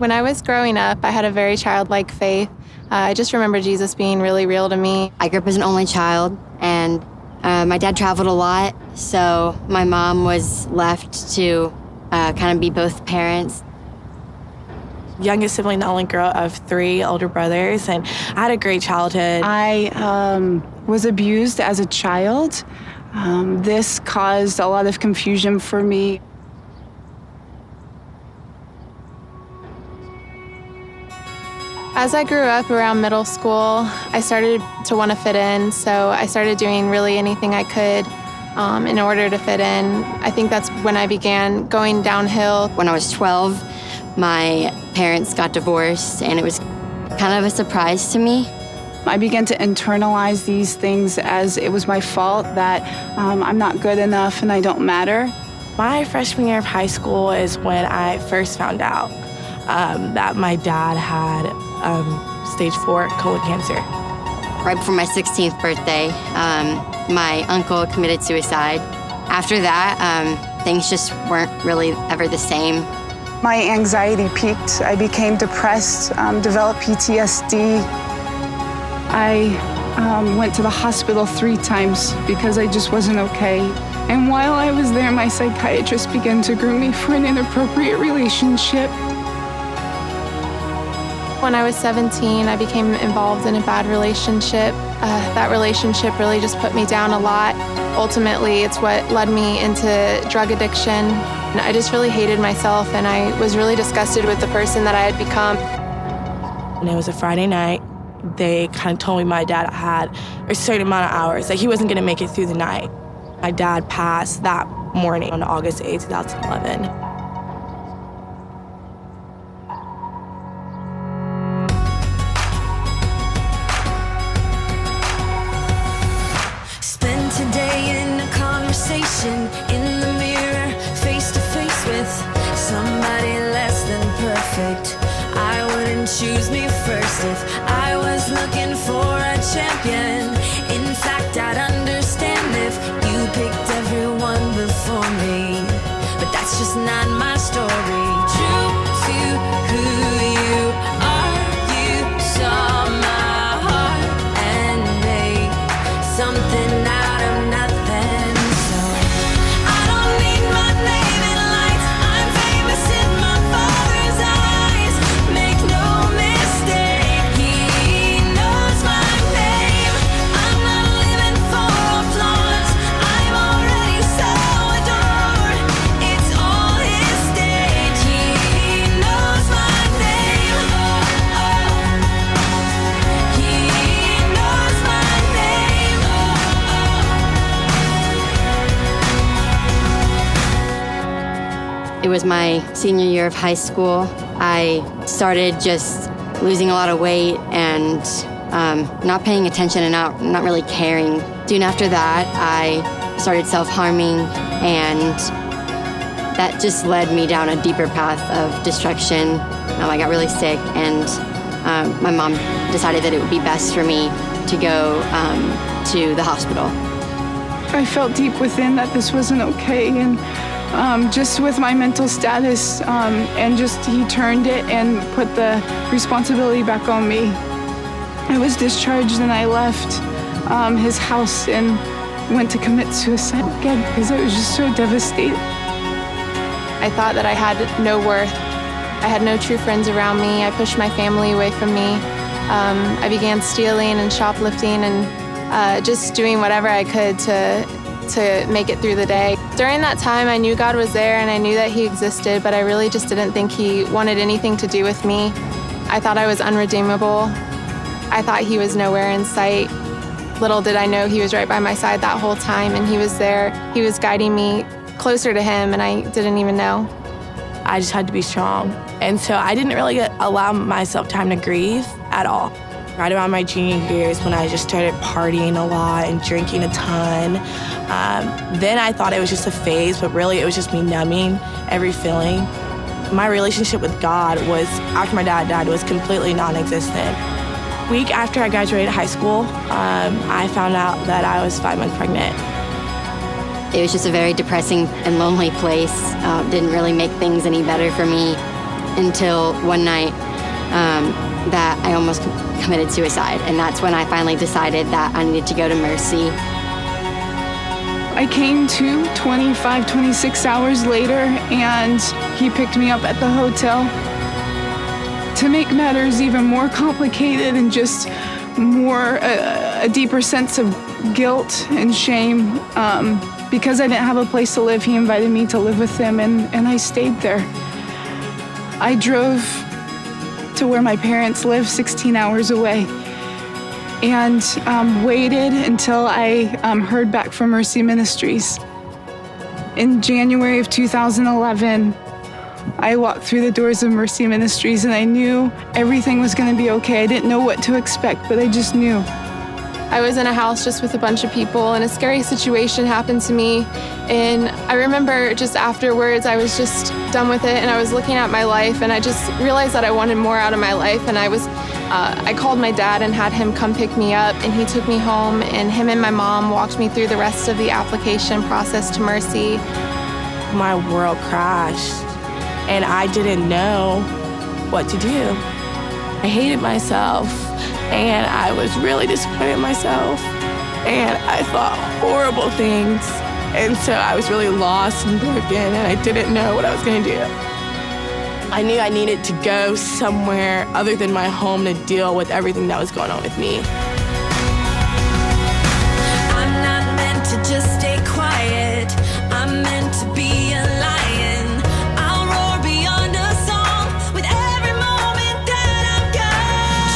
When I was growing up, I had a very childlike faith. I just remember Jesus being really real to me. I grew up as an only child, and my dad traveled a lot, so my mom was left to kind of be both parents. Youngest sibling, the only girl of 3 older brothers, and I had a great childhood. I was abused as a child. This caused a lot of confusion for me. As I grew up around middle school, I started to want to fit in, so I started doing really anything I could in order to fit in. I think that's when I began going downhill. When I was 12, my parents got divorced, and it was kind of a surprise to me. I began to internalize these things as it was my fault, that I'm not good enough and I don't matter. My freshman year of high school is when I first found out that my dad had stage 4 colon cancer. Right before my 16th birthday, my uncle committed suicide. After that, things just weren't really ever the same. My anxiety peaked. I became depressed, developed PTSD. I went to the hospital 3 times because I just wasn't okay. And while I was there, my psychiatrist began to groom me for an inappropriate relationship. When I was 17, I became involved in a bad relationship. That relationship really just put me down a lot. Ultimately, it's what led me into drug addiction. And I just really hated myself, and I was really disgusted with the person that I had become. And it was a Friday night. They kind of told me my dad had a certain amount of hours, that he wasn't going to make it through the night. My dad passed that morning on August 8, 2011. Spend today in a conversation in the mirror, face to face with somebody less than perfect. I wouldn't choose me first if I was looking for a champion. In fact, I'd understand if you picked everyone before me, but that's just not my story. True to who you are, you saw my heart and made something out of nothing. So I don't need my name in lights, I'm famous in my father's eyes. Make no mistake, he knows my name. I'm not living for applause, I'm already so adored. It's all his stage, he knows my name. He knows my name. It was my senior year of high school. I started just losing a lot of weight and not paying attention and not really caring. Soon after that, I started self-harming, and that just led me down a deeper path of destruction. I got really sick, and my mom decided that it would be best for me to go to the hospital. I felt deep within that this wasn't okay, and just with my mental status, and just he turned it and put the responsibility back on me. I was discharged and I left his house and went to commit suicide again because I was just so devastated. I thought that I had no worth. I had no true friends around me. I pushed my family away from me. I began stealing and shoplifting and just doing whatever I could to make it through the day. During that time, I knew God was there and I knew that he existed, but I really just didn't think he wanted anything to do with me. I thought I was unredeemable. I thought he was nowhere in sight. Little did I know he was right by my side that whole time, and he was there. He was guiding me closer to him, and I didn't even know. I just had to be strong. And so I didn't really allow myself time to grieve at all. Right around my junior years, when I just started partying a lot and drinking a ton, then I thought it was just a phase, but really it was just me numbing every feeling. My relationship with God was, after my dad died, was completely non-existent. Week after I graduated high school, I found out that I was 5 months pregnant. It was just a very depressing and lonely place. Didn't really make things any better for me until one night that I almost committed suicide. And that's when I finally decided that I needed to go to Mercy. I came to 25, 26 hours later, and he picked me up at the hotel. To make matters even more complicated and just more a deeper sense of guilt and shame, because I didn't have a place to live, he invited me to live with him, and I stayed there. I drove to where my parents live, 16 hours away, and waited until I heard back from Mercy Ministries. In January of 2011, I walked through the doors of Mercy Ministries, and I knew everything was going to be okay. I didn't know what to expect, but I just knew. I was in a house just with a bunch of people, and a scary situation happened to me. And I remember just afterwards, I was just done with it, and I was looking at my life, and I just realized that I wanted more out of my life. And I called my dad and had him come pick me up, and he took me home, and him and my mom walked me through the rest of the application process to Mercy. My world crashed, and I didn't know what to do. I hated myself, and I was really disappointed in myself, and I thought horrible things. And so I was really lost and broken, and I didn't know what I was gonna do. I knew I needed to go somewhere other than my home to deal with everything that was going on with me. I'm not meant to just stay quiet. I'm meant to be a lion. I'll roar beyond a song with every moment that I've got.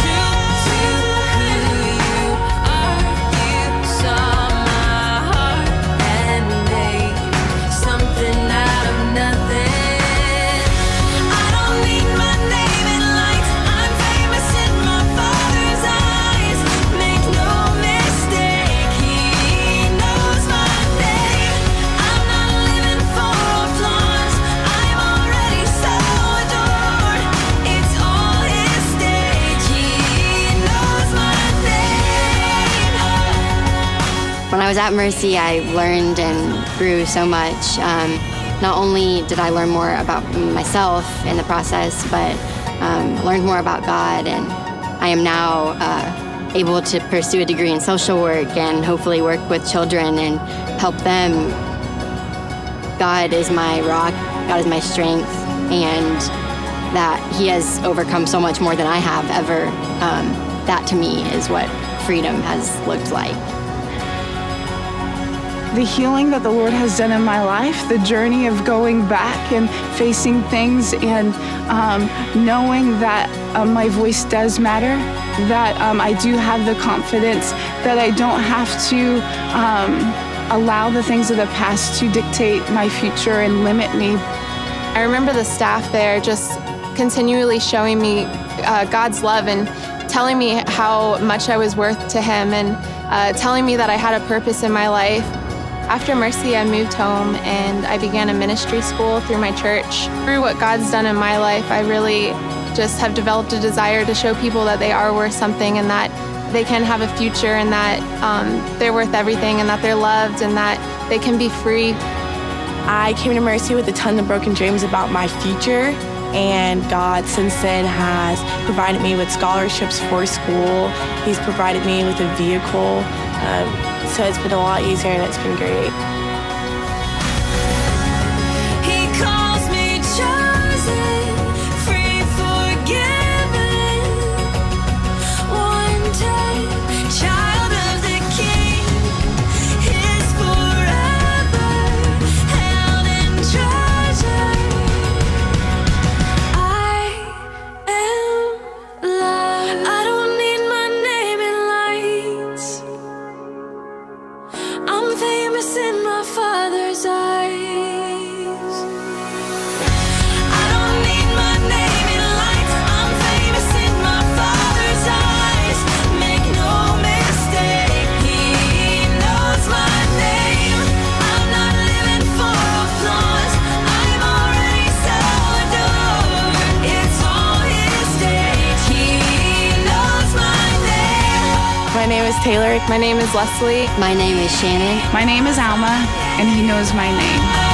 True to who you are, you saw my heart and made something out of nothing. I don't need my name in lights. I'm famous in my Father's eyes. Make no mistake, He knows my name. I'm not living for applause. I'm already so adored. It's all His stage. He knows my name. When I was at Mercy, I learned and grew so much. Not only did I learn more about myself in the process, but learned more about God, and I am now able to pursue a degree in social work and hopefully work with children and help them. God is my rock, God is my strength, and that He has overcome so much more than I have ever. That to me is what freedom has looked like. The healing that the Lord has done in my life, the journey of going back and facing things and knowing that my voice does matter, that I do have the confidence that I don't have to allow the things of the past to dictate my future and limit me. I remember the staff there just continually showing me God's love and telling me how much I was worth to Him, and telling me that I had a purpose in my life. After Mercy, I moved home and I began a ministry school through my church. Through what God's done in my life, I really just have developed a desire to show people that they are worth something, and that they can have a future, and that they're worth everything, and that they're loved, and that they can be free. I came to Mercy with a ton of broken dreams about my future, and God since then has provided me with scholarships for school. He's provided me with a vehicle, so it's been a lot easier, and it's been great. He calls me chosen, free, forgiven, wanted, child of the King, His forever, held in treasure. I am loved. I don't need my name in lights. I'm famous in my Father's eyes. I don't need my name in lights. I'm famous in my Father's eyes. Make no mistake, He knows my name. I'm not living for applause. I'm already so adored. It's all His stage. He knows my name. My name is Taylor. My name is Leslie. My name is Shannon. My name is Alma, and He knows my name.